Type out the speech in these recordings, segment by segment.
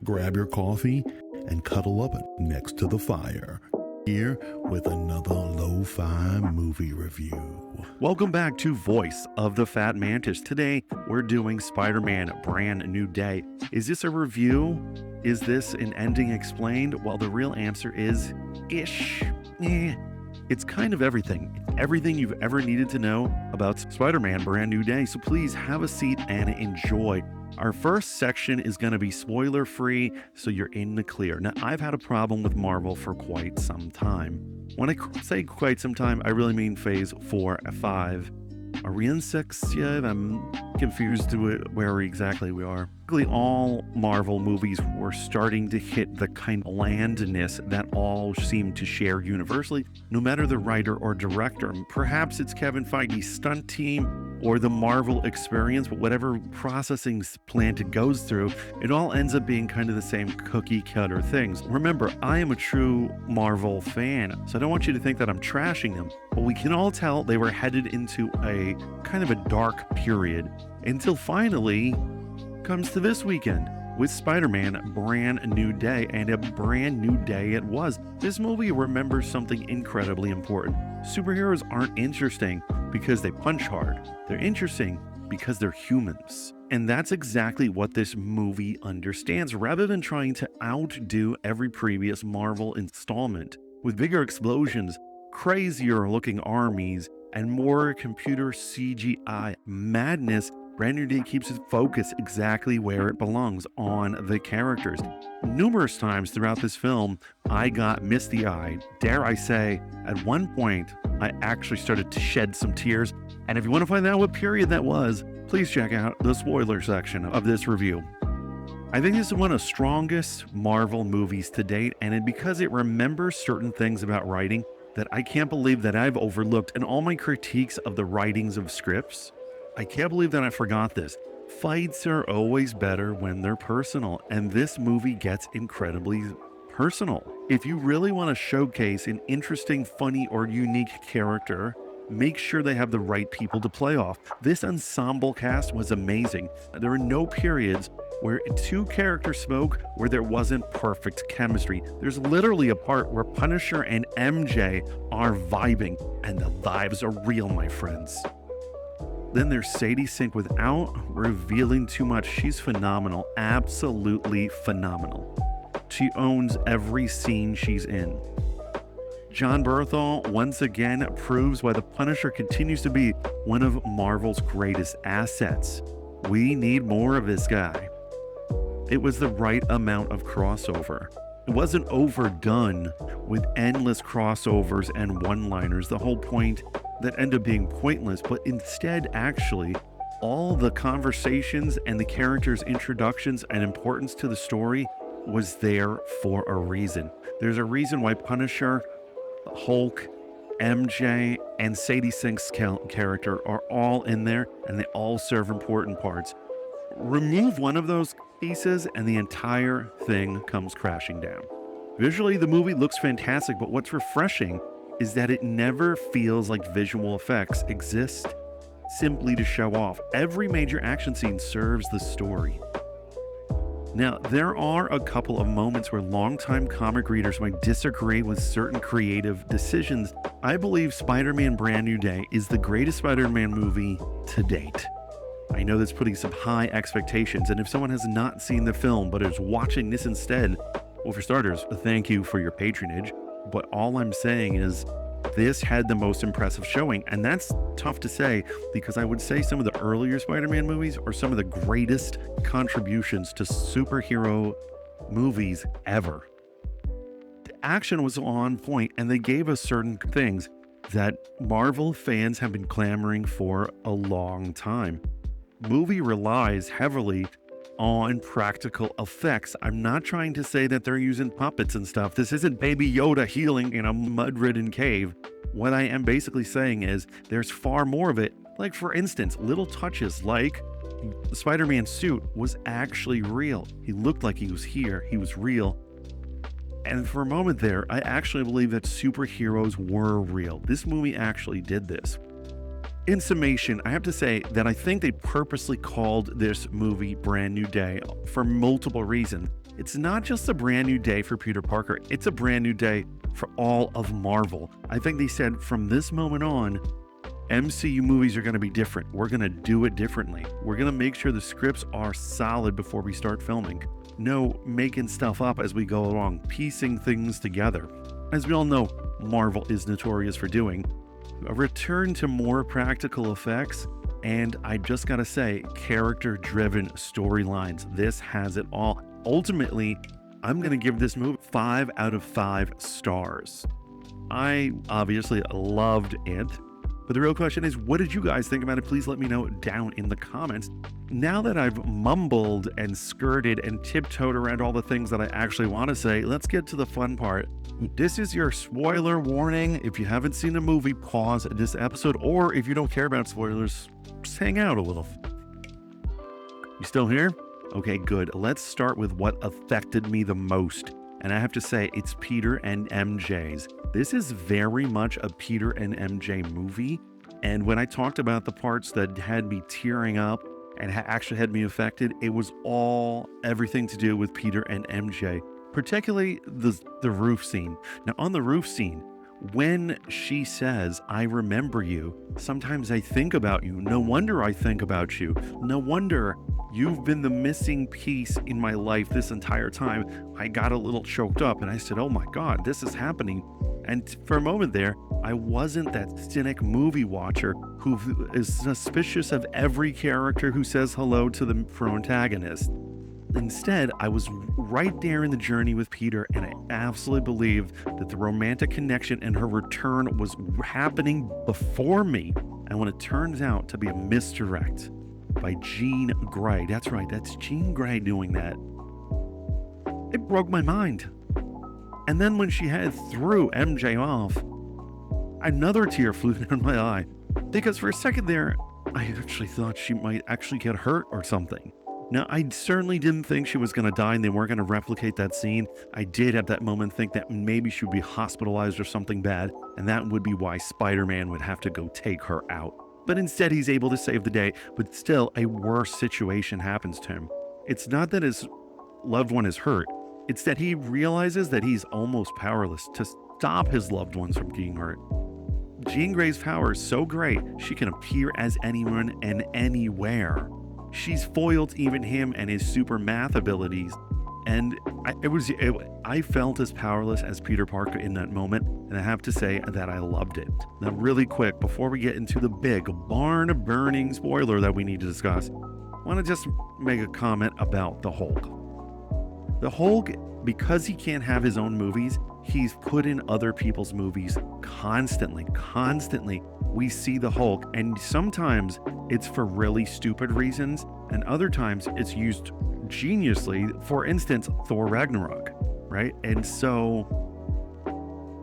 grab your coffee, and cuddle up next to the fire. Here with another lo-fi movie review. Welcome back to Voice of the Fat Mantis. Today, we're doing Spider-Man Brand New Day. Is this a review? Is this an ending explained? Well, the real answer is ish. It's kind of everything. Everything you've ever needed to know about Spider-Man Brand New Day. So please have a seat and enjoy. Our first section is going to be spoiler-free, so you're in the clear. Now, I've had a problem with Marvel for quite some time. When I say quite some time, I really mean phase 4 and 5. Are we in 6 yet? I'm confused to where exactly we are. Basically, all Marvel movies were starting to hit the kind of blandness that all seem to share universally, no matter the writer or director. Perhaps it's Kevin Feige's stunt team or the Marvel experience, but whatever processing plant it goes through, it all ends up being kind of the same cookie cutter things. Remember, I am a true Marvel fan, so I don't want you to think that I'm trashing them, but we can all tell they were headed into a kind of a dark period until finally comes to this weekend with Spider-Man Brand New Day, and a brand new day it was. This movie remembers something incredibly important. Superheroes aren't interesting because they punch hard. They're interesting because they're humans. And that's exactly what this movie understands. Rather than trying to outdo every previous Marvel installment with bigger explosions, crazier looking armies, and more computer CGI madness, Brand New Day keeps its focus exactly where it belongs, on the characters. Numerous times throughout this film, I got misty-eyed. Dare I say, at one point, I actually started to shed some tears. And if you want to find out what period that was, please check out the spoiler section of this review. I think this is one of the strongest Marvel movies to date, and because it remembers certain things about writing that I can't believe that I've overlooked in all my critiques of the writings of scripts. I can't believe that I forgot this. Fights are always better when they're personal, and this movie gets incredibly personal. If you really want to showcase an interesting, funny, or unique character, make sure they have the right people to play off. This ensemble cast was amazing. There were no periods where two characters spoke where there wasn't perfect chemistry. There's literally a part where Punisher and MJ are vibing, and the vibes are real, my friends. Then there's Sadie Sink. Without revealing too much, she's phenomenal, absolutely phenomenal. She owns every scene she's in. John Bernthal once again proves why the Punisher continues to be one of Marvel's greatest assets. We need more of this guy. It was the right amount of crossover. It wasn't overdone with endless crossovers and one-liners, the whole point that ended up being pointless, but instead, actually, all the conversations and the characters' introductions and importance to the story was there for a reason. There's a reason why Punisher, Hulk, MJ, and Sadie Sink's character are all in there, and they all serve important parts. Remove one of those pieces and the entire thing comes crashing down. Visually, the movie looks fantastic, but what's refreshing is that it never feels like visual effects exist simply to show off. Every major action scene serves the story. Now, there are a couple of moments where longtime comic readers might disagree with certain creative decisions. I believe Spider-Man Brand New Day is the greatest Spider-Man movie to date. I know that's putting some high expectations, and if someone has not seen the film but is watching this instead, well, for starters, thank you for your patronage. But all I'm saying is this had the most impressive showing, and that's tough to say because I would say some of the earlier Spider-Man movies are some of the greatest contributions to superhero movies ever. The action was on point, and they gave us certain things that Marvel fans have been clamoring for a long time. Movie relies heavily on practical effects. I'm not trying to say that they're using puppets and stuff. This isn't Baby Yoda healing in a mud-ridden cave. What I am basically saying is there's far more of it. Like, for instance, little touches like the Spider-Man suit was actually real. He looked like he was here. He was real. And for a moment there, I actually believe that superheroes were real. This movie actually did this. In summation, I have to say that I think they purposely called this movie Brand New Day for multiple reasons. It's not just a brand new day for Peter Parker, it's a brand new day for all of Marvel. I think they said from this moment on, MCU movies are going to be different. We're going to do it differently. We're going to make sure the scripts are solid before we start filming. No making stuff up as we go along, piecing things together. As we all know, Marvel is notorious for doing. A return to more practical effects, and I just gotta say, character-driven storylines. This has it all. Ultimately, I'm gonna give this movie 5 out of 5 stars. I obviously loved it, but the real question is, what did you guys think about it? Please let me know down in the comments. Now that I've mumbled and skirted and tiptoed around all the things that I actually want to say, let's get to the fun part. This is your spoiler warning. If you haven't seen the movie, pause this episode, or if you don't care about spoilers, just hang out a little. You still here? Okay, good. Let's start with what affected me the most. And I have to say, it's Peter and MJ's. This is very much a Peter and MJ movie. And when I talked about the parts that had me tearing up and actually had me affected, it was everything to do with Peter and MJ, particularly the roof scene. Now, on the roof scene, when she says, "I remember you, sometimes I think about you. No wonder I think about you. No wonder you've been the missing piece in my life this entire time." I got a little choked up and I said, oh my God, this is happening. And for a moment there, I wasn't that cynic movie watcher who is suspicious of every character who says hello to the protagonist. Instead, I was right there in the journey with Peter, and I absolutely believed that the romantic connection and her return was happening before me. And when it turns out to be a misdirect by Jean Grey, that's right, that's Jean Grey doing that, it broke my mind. And then when she threw MJ off, another tear flew down my eye, because for a second there, I actually thought she might actually get hurt or something. Now, I certainly didn't think she was going to die and they weren't going to replicate that scene. I did at that moment think that maybe she would be hospitalized or something bad, and that would be why Spider-Man would have to go take her out. But instead, he's able to save the day, but still, a worse situation happens to him. It's not that his loved one is hurt. It's that he realizes that he's almost powerless to stop his loved ones from being hurt. Jean Grey's power is so great, she can appear as anyone and anywhere. She's foiled even him and his super math abilities. And I felt as powerless as Peter Parker in that moment. And I have to say that I loved it. Now, really quick, before we get into the big barn-burning spoiler that we need to discuss, I want to just make a comment about the Hulk. The Hulk, because he can't have his own movies, he's put in other people's movies constantly. We see the Hulk, and sometimes it's for really stupid reasons, and other times it's used geniusly. For instance, Thor Ragnarok, right? And so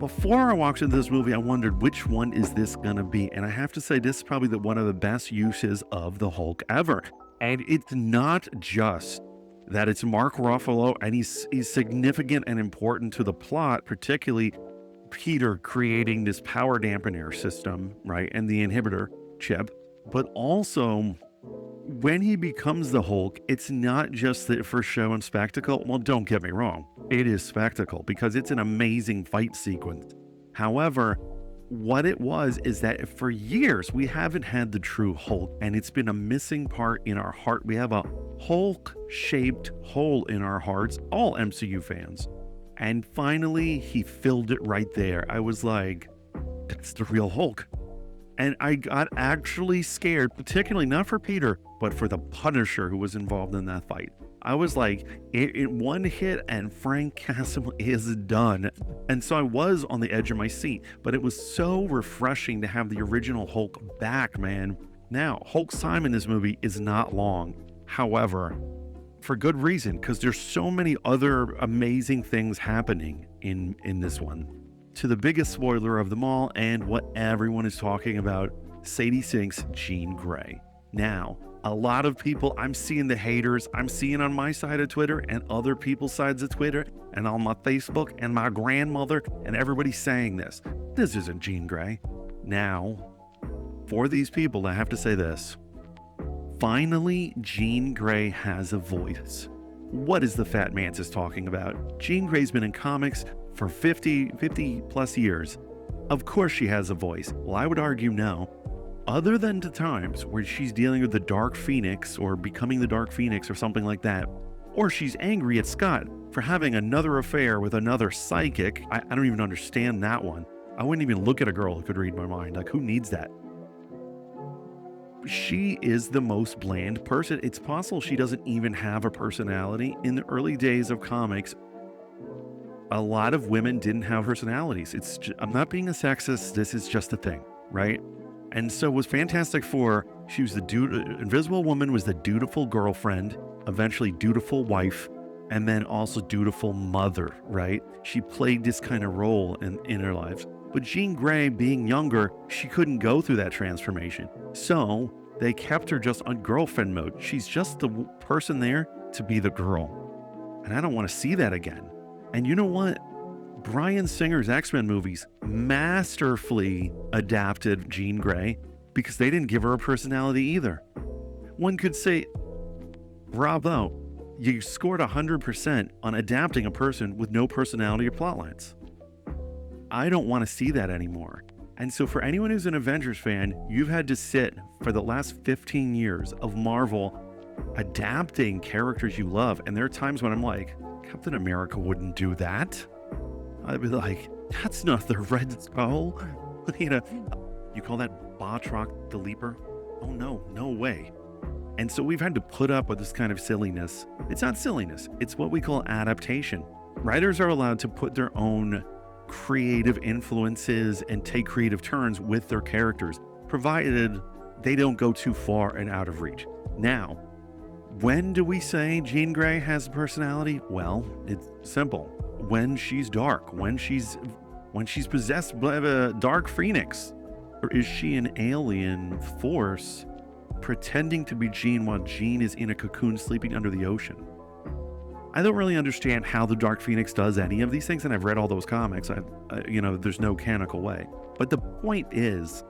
before I watched this movie, I wondered, which one is this gonna be? And I have to say, this is probably one of the best uses of the Hulk ever. And it's not just that it's Mark Ruffalo and he's significant and important to the plot, particularly Peter creating this power dampener system, right, and the inhibitor chip, but also when he becomes the Hulk, it's not just for show and spectacle. Well, don't get me wrong, it is spectacle because it's an amazing fight sequence. However, what it was is that for years we haven't had the true Hulk, and it's been a missing part in our heart. We have a Hulk-shaped hole in our hearts, all MCU fans. And finally, he filled it right there. I was like, that's the real Hulk. And I got actually scared, particularly not for Peter, but for the Punisher who was involved in that fight. I was like, it one hit and Frank Castle is done. And so I was on the edge of my seat, but it was so refreshing to have the original Hulk back, man. Now, Hulk's time in this movie is not long. However, for good reason, because there's so many other amazing things happening in this one. To the biggest spoiler of them all, and what everyone is talking about, Sadie Sink's Jean Grey. Now, a lot of people, I'm seeing the haters, I'm seeing on my side of Twitter and other people's sides of Twitter and on my Facebook and my grandmother, and everybody's saying this isn't Jean Grey. Now, for these people, I have to say this. Finally, Jean Grey has a voice. What is the Fat Mantis talking about? Jean Grey's been in comics for 50 plus years. Of course she has a voice. Well, I would argue no. Other than the times where she's dealing with the Dark Phoenix or becoming the Dark Phoenix or something like that, or she's angry at Scott for having another affair with another psychic. I don't even understand that one. I wouldn't even look at a girl who could read my mind. Like, who needs that? She is the most bland person. It's possible she doesn't even have a personality. In the early days of comics, a lot of women didn't have personalities. I'm not being a sexist. This is just a thing, right? And so it was Fantastic Four. She was Invisible Woman was the dutiful girlfriend, eventually dutiful wife, and then also dutiful mother, right? She played this kind of role in her lives. But Jean Grey, being younger, she couldn't go through that transformation. So they kept her just on girlfriend mode. She's just the person there to be the girl. And I don't want to see that again. And you know what? Bryan Singer's X-Men movies masterfully adapted Jean Grey because they didn't give her a personality either. One could say, bravo, you scored 100% on adapting a person with no personality or plot lines. I don't want to see that anymore. And so for anyone who's an Avengers fan, you've had to sit for the last 15 years of Marvel adapting characters you love. And there are times when I'm like, Captain America wouldn't do that. I'd be like, that's not the Red Skull. You call that Batroc the Leaper? Oh no way. And so we've had to put up with this kind of silliness. It's not silliness. It's what we call adaptation. Writers are allowed to put their own creative influences and take creative turns with their characters, provided they don't go too far and out of reach. Now, when do we say Jean Grey has a personality? Well, it's simple. When she's dark, when she's possessed by a Dark Phoenix, or is she an alien force pretending to be Jean while Jean is in a cocoon sleeping under the ocean? I don't really understand how the Dark Phoenix does any of these things, and I've read all those comics. There's no canonical way. But the point is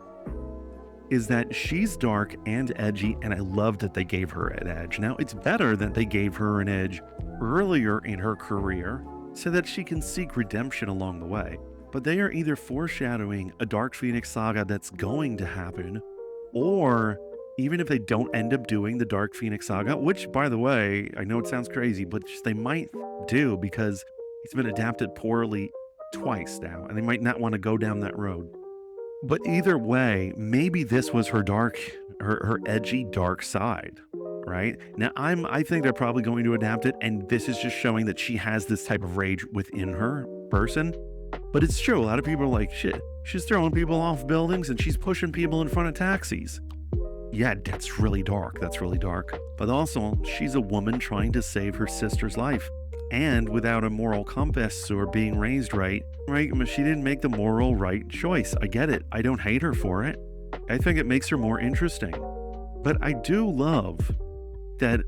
that she's dark and edgy, and I love that they gave her an edge. Now, it's better that they gave her an edge earlier in her career so that she can seek redemption along the way. But they are either foreshadowing a Dark Phoenix saga that's going to happen, or even if they don't end up doing the Dark Phoenix saga, which, by the way, I know it sounds crazy, but they might do because it's been adapted poorly twice now, and they might not want to go down that road. But either way, maybe this was her edgy dark side, right? Now, I think they're probably going to adapt it, and this is just showing that she has this type of rage within her person. But it's true, a lot of people are like, shit, she's throwing people off buildings and she's pushing people in front of taxis. Yeah, that's really dark. But also, she's a woman trying to save her sister's life. And without a moral compass or being raised right? She didn't make the moral right choice. I get it. I don't hate her for it. I think it makes her more interesting. But I do love that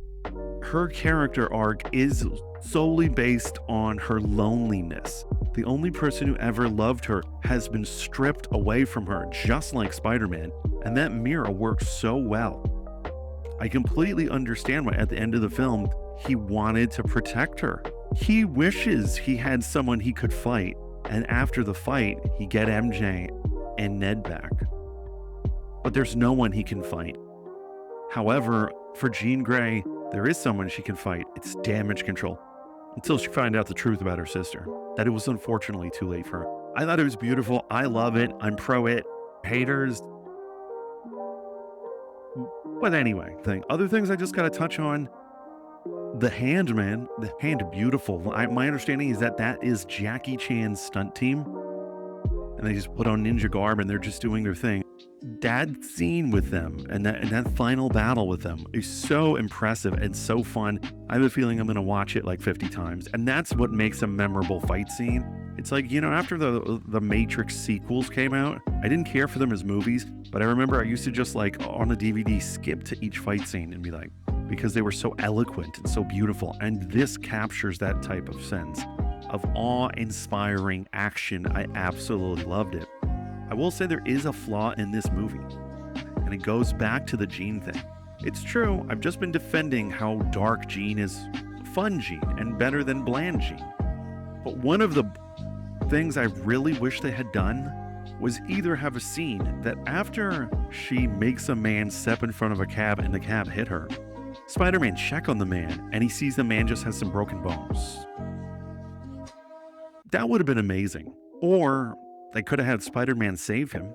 her character arc is solely based on her loneliness. The only person who ever loved her has been stripped away from her, just like Spider-Man, and that mirror works so well. I completely understand why at the end of the film, he wanted to protect her. He wishes he had someone he could fight, and after the fight, he get MJ and Ned back. But there's no one he can fight. However, for Jean Grey, there is someone she can fight. It's damage control. Until she found out the truth about her sister, that it was unfortunately too late for her. I thought it was beautiful. I love it. I'm pro it. Haters. But anyway, other things I just got to touch on. The Hand, man. The Hand, beautiful. My understanding is that is Jackie Chan's stunt team. And they just put on ninja garb and they're just doing their thing. That scene with them and that final battle with them is so impressive and so fun. I have a feeling I'm going to watch it like 50 times. And that's what makes a memorable fight scene. It's like, after the Matrix sequels came out, I didn't care for them as movies, but I remember I used to just like on the DVD skip to each fight scene and be like, because they were so eloquent and so beautiful. And this captures that type of sense of awe-inspiring action. I absolutely loved it. I will say there is a flaw in this movie. and it goes back to the Jean thing. It's true, I've just been defending how dark Jean is fun Jean and better than bland Jean. But one of the things I really wish they had done was either have a scene that after she makes a man step in front of a cab and the cab hit her, Spider-Man check on the man and he sees the man just has some broken bones. That would have been amazing. Or they could have had Spider-Man save him.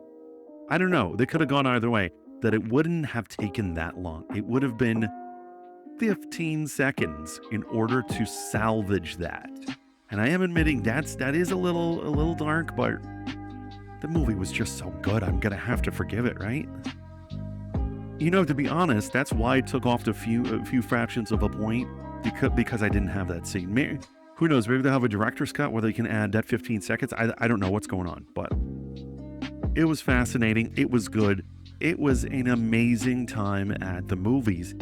I don't know. They could have gone either way. That it wouldn't have taken that long. It would have been 15 seconds in order to salvage that. And I am admitting that is a little dark, but the movie was just so good. I'm gonna have to forgive it, right? You know, to be honest, that's why I took off a few fractions of a point because I didn't have that scene. Maybe, who knows? Maybe they'll have a director's cut where they can add that 15 seconds. I don't know what's going on, but it was fascinating. It was good. It was an amazing time at the movies.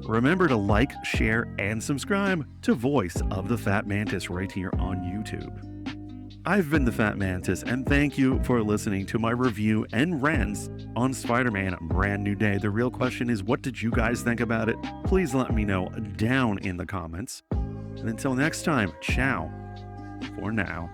Remember to like, share, and subscribe to Voice of the Fat Mantis right here on YouTube. I've been the Fat Mantis, and thank you for listening to my review and rants on Spider-Man Brand New Day. The real question is, what did you guys think about it? Please let me know down in the comments. And until next time, ciao for now.